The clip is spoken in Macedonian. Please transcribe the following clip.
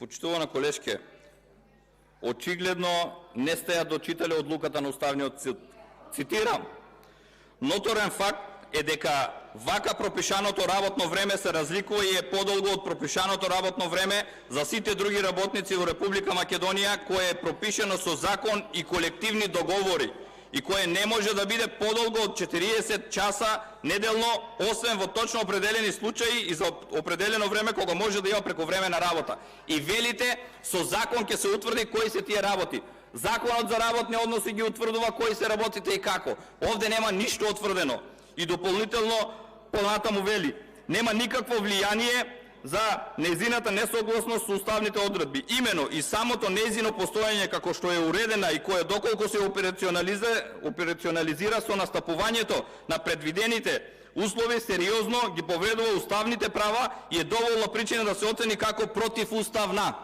Почитувана колешке, очигледно не сте ја дочитале одлуката на Уставниот суд. Цитирам: "Ноторен факт е дека вака пропишаното работно време се разликува и е подолго од пропишаното работно време за сите други работници во Република Македонија, кое е пропишано со закон и колективни договори и кое не може да биде подолго од 40 часа неделно, освен во точно определени случаи и за определено време кога може да има прековременна работа." И велите со закон ќе се утврди кои се тие работи. Законот за работни односи ги утврдува кои се работите и како. Овде нема ништо утврдено. И дополнително понатаму вели: "Нема никакво влијание за нејзината несогласност со уставните одредби. Имено и самото нејзино постоење како што е уредена и кое доколку се операционализира со настапувањето на предвидените услови, сериозно ги повредува уставните права и е доволна причина да се оцени како противуставна."